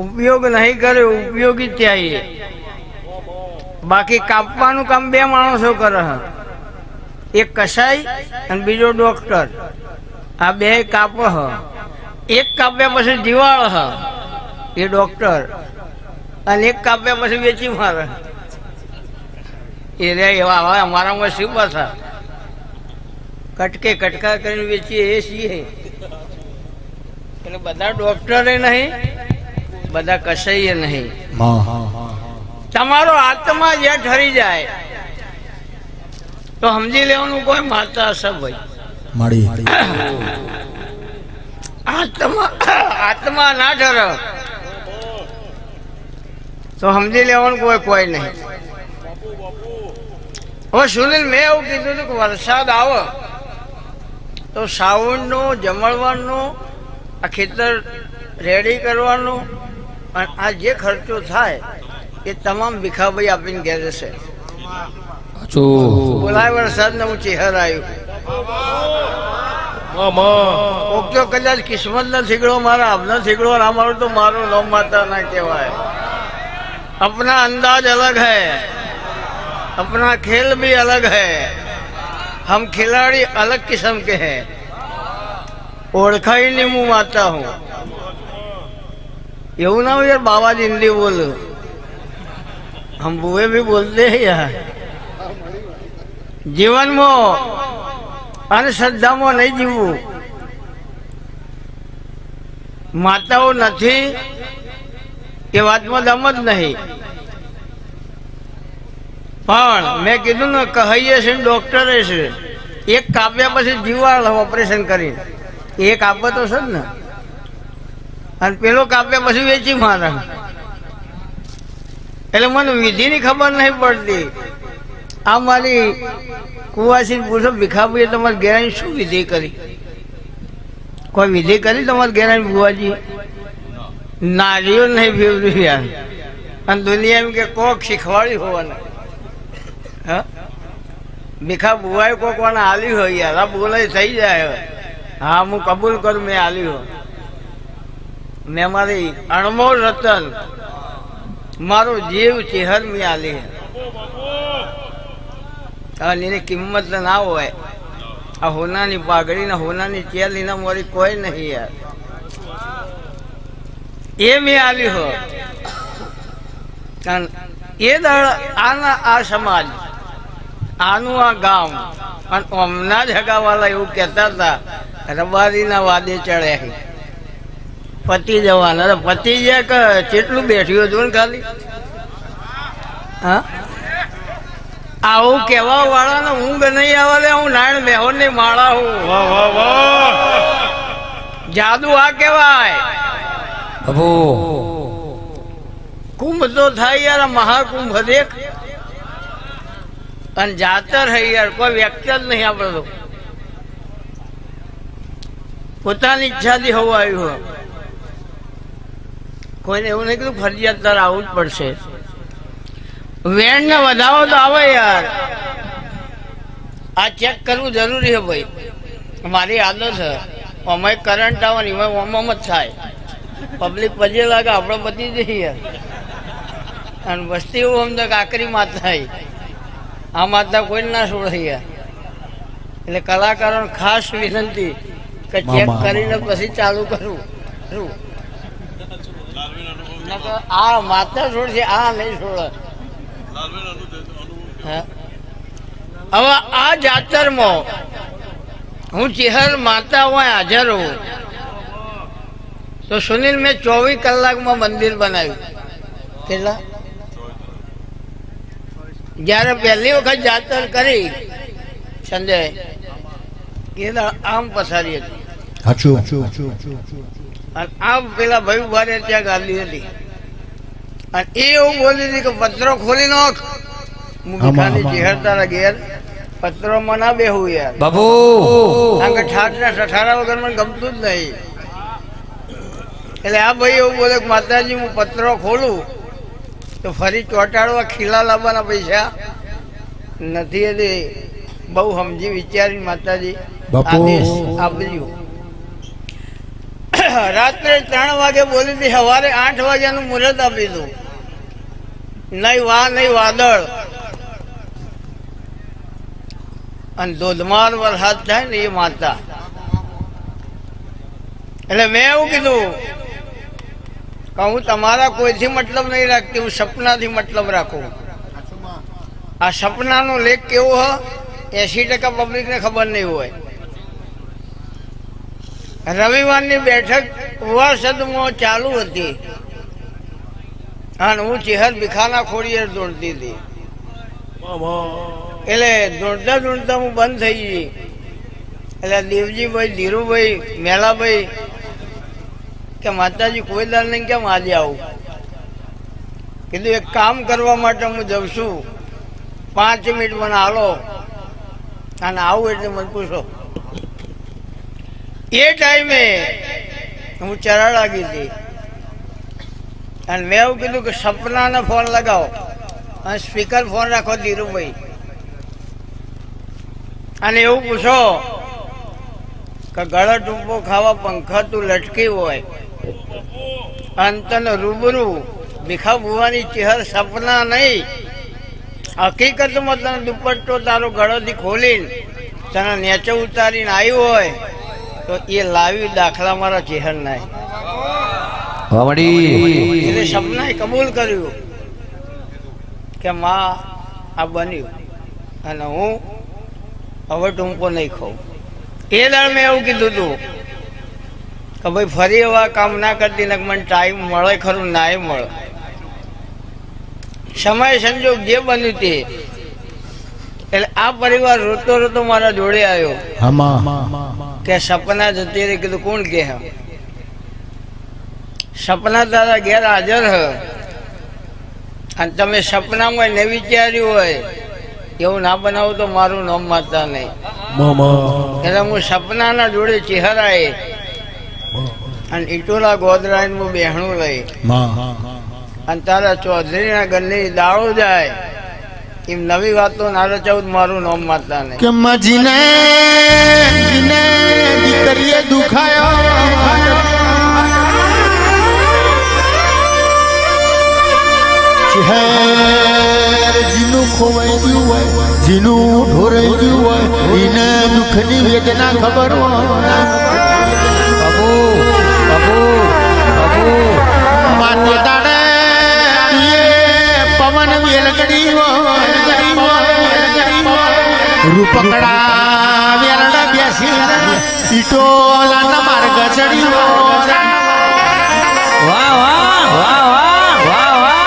ઉપયોગ નહીં કરે, ઉપયોગી चाहिए। બાકી કાપવાનું કામ બે માણસો કરે, એક કસાઈ અને બીજો ડોક્ટર। આ બે કાપ એક કાપ્યા પછી જીવાળ એ ડોક્ટર, અને એક કાપ્યા પછી વેચી મારે એ રે। એવા હવે અમારામાં શું પાછા કટકે કટકા કરીને વેચીએ એ છીએ। એટલે બધા ડોક્ટરે નહીં, બધા કસાઈએ નહીં। તમારો આત્મા જે ઠરી જાય તો સમજી લેવાનું કોઈ માતા હશે ભાઈ। આત્મા ના ઠરે તો સમજી લેવાનું કોઈ નહીં। હવે સુનિલ, મેં એવું કીધું હતું કે વરસાદ આવે તો શ્રાવણનું જમણવાનું, આ ખેતર રેડી કરવાનું, અને આ જે ખર્ચો થાય એ તમામ ભીખાભાઈ આપીને ઘેર જશે। બોલાય વરસાદ ને હું ચહેર આવ્યું તો કદાચ કિસ્મત ના થીગડો મારા આપના થીગડો ના મારો તો મારો નવ માતા ના કહેવાય। अपना अंदाज अलग है, अपना खेल भी अलग है, हम खिलाड़ी अलग किस्म के हैं। ओळखा ही नहीं मुँह माता हूँ એવું ના હોય યાર, બાબાજી હિન્દી બોલો, हम बुए भी बोलते हैं यार। જીવનમાં અંધશ્રદ્ધામાં નહીં જીવવું। માતાઓ નથી એ વાતમાં દમ જ નહીં, પણ મેં કીધું ને કહીએ છે ડોક્ટરે છે, એક કાપ્યા પછી જીવાળ ઓપરેશન કરી એક આપે તો છે ને, અને પેલો કાપ્યા પછી વેચી મારે। એટલે મને વિધિની ખબર નહીં પડતી। આ મારી કુવાસી પૂછો, ભીખાભાઈએ તમારી ઘેરાની શું વિધિ કરી? કોઈ વિધિ કરી તમારી ઘેરાની બુવાજી? નારીઓ નહીં ફેવરી યાર, અને દુનિયામાં કે કોક શીખવાડ્યું હોવાને। હા, ભીખા બુવાએ કોક વાને આલી હોય યાર, આ બોલાય થઈ જાય। હા, હું કબૂલ કરું, મેં આલી હો। મેં મારી અણમોલ રતન, મારો જીવ ચેહર મેં આલી। અને એની કિંમત ના હોય, આ હોનાની પાઘડી ને હોનાની ચેલ એના મારી કોઈ નહીં યાર, એ મેં આલી હો। એ દળ આના આ સમાજ, આનું આ ગામ, અને હમણાં જ હગાવાલા એવું કહેતા હતા રબારીના વાદે ચડ્યા પતિ જવાના। પતિ જાય કે કેટલું બેઠ્યું હતું ને ખાલી। હા, આવું કેવા વાળા ને ઊંઘ નહીં આવે, હું નારાયણ મેહોર ની માળા હું। જાદુ આ કેવાય। કુંભ તો થાય યાર, મહાકુંભ દેખ, અને જાતર હૈ યાર, કોઈ વ્યક્તિ જ નહીં આપડે તો પોતાની ઈચ્છાથી હોવું આવ્યું। કોઈને એવું નહીં કીધું ફરજિયાત તારે આવવું જ પડશે। વેણ ને વધાવો તો આવે યાર, આ ચેક કરવું જરૂરી છે ભાઈ। મારી આદત છે, અમે કરંટ આવવાની ઓમ જ થાય, પબ્લિક પજે લાગે આપણે બધી જઈએ યાર। અને વસ્તી એવું આમ તો કાકરી માતા, આ માતા કોઈ ના છોડે યાર। એટલે કલાકારોને ખાસ વિનંતી કે ચેક કરીને પછી ચાલુ કરવું। આ માતા છોડશે, આ નહીં છોડે। હવે આ જાતરમાં હું ચેહર માતા હોય હાજર હોઉં તો સુનિલ, મેં 24 કલાકમાં મંદિર બનાવ્યું। કેટલા? જયારે પહેલી વખત જાતર કરી સંજય, એ આમ પસારી હતી, આમ પેલા ભાઈ ઉભા ત્યાં ગાલી હતી, અને એ એવું બોલી હતી કે પત્રો ખોલી નાખ। હું ભીખાની ચેહર તારા ઘેર પત્રો માં ના બેહું યાર બાબુ, કારણ કે ઠાઠ ના ઠઠારા વગર મને ગમતું જ નહીં। એટલે આ ભાઈ એવું બોલે કે માતાજી હું પત્રો ખોલું તો ફરી ચોંટાડવા ખીલા લાવવાના પૈસા નથી। એટલે બહુ સમજી વિચારી માતાજી આદેશ આપ્યો। રાત્રે 3 વાગે બોલી હતી, સવારે 8 વાગ્યાનું મુહૂર્ત આપી દીધું. નહીં વાદળ અને ધોધમાર વરસાદ થાય ને એ માતા. એટલે મેં એવું કીધું કે હું તમારા કોઈથી મતલબ નહીં રાખતી, હું સપનાથી મતલબ રાખું. આ સપનાનો લેખ કેવો હ 80% પબ્લિકને ખબર નહીં હોય. રવિવારની બેઠક ઉવાસદમાં ચાલુ હતી અને હું ચેહર ભીખાના ખોડીએ દોડતી હતી. એટલે દોડતા હું બંધ થઈ ગઈ. એટલે દેવજીભાઈ, ધીરુભાઈ, મેલાભાઈ કે માતાજી કોઈ દર નહીં કેમ આજે આવું? કીધું એક કામ કરવા માટે હું જઉં છું, 5 મિનિટ મને હાલો અને આવું એટલે મને પૂછો. એ ટાઈમે હું ચરા લાગી હતી અને મેં એવું કીધું કે સપનાને ફોન લગાવો અને સ્પીકર ફોન રાખો ધીરુભાઈ, અને એવું પૂછો કે ગળા ટૂંપો ખાવા પંખા તું લટકી હોય અને તને રૂબરૂ ભીખા ભુવાની ચહેર સપના નહીં હકીકતમાં તને દુપટ્ટો તારો ગળોથી ખોલીને તને નેચે ઉતારીને આવ્યું હોય તો એ લાવી દાખલા મારા ચહેર નાય. એટલે સપનાએ કબૂલ કર્યું કે માં આ બન્યું અને હું હવે ટૂંપો નહીં ખાઉં. એ દાડ મેં એવું કીધું હતું કે ભાઈ ફરી એવા કામ ના કરતી ને મને ટાઈમ મળે ખરું, ના મળે. સમય સંજોગ જે બન્યું તે. એટલે આ પરિવાર રોતો રોતો મારા જોડે આવ્યો કે સપના જતી રહી. કીધું કોણ કે સપના તારા ઘેર હાજર હ અને તમે સપનામાં ને વિચાર્યું હોય એવું ના બનાવો તો મારું નામ માતા નહીં. એટલે હું સપનાના જોડે ચહેરાએ અને ઈટોલા ગોદરા હું બેહણું લઈ અને તારા ચૌધરીના ગલ્લી દાળો જાય એમ નવી વાતો ના રચાવું મારું નામ માતા નહીં. કે મજીને દીકરીએ દુખાયો જીનું ખોવાઈ ગયું હોય, જીનું ઢોરાઈ ગયું હોય, એને દુઃખની વેદના ખબર હોય. માતે દાડે પવન વેલગડી રૂપકડા વેલડા બેસી ઈટોલા માર્ગ ચડી. વાહ વાહ વાહ વાહ વાહ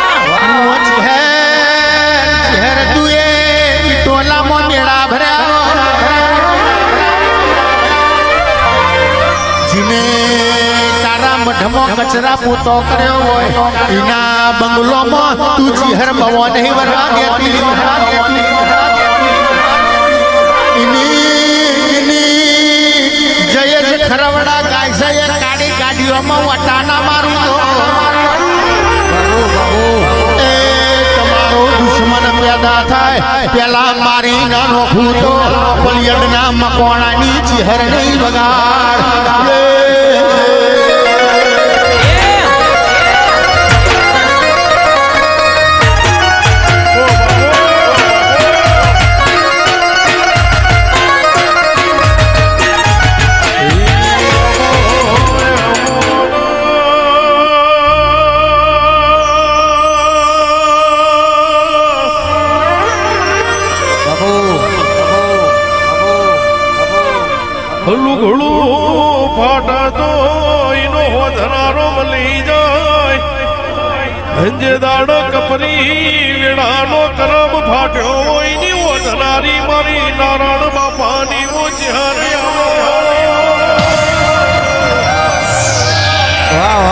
કચરા પૂતો કર્યો હોય એના બંગલોમાં તું ચિહર બવો નહીં વરવા દેતી. જયેશ ખરવડા ગાય છે કાઢી ગાડીઓમાં વટાના મારું તમારો દુશ્મન પેદા થાય પેલા મારી ના નોખું તો પલિયડના મકોણાની ચિહર નહીં વગાડ. દાડો કપરી વેળાનો કરમ ફાટ્યો હોય ની ઓઢનારી મારી નારાયણ બાપાની વાહ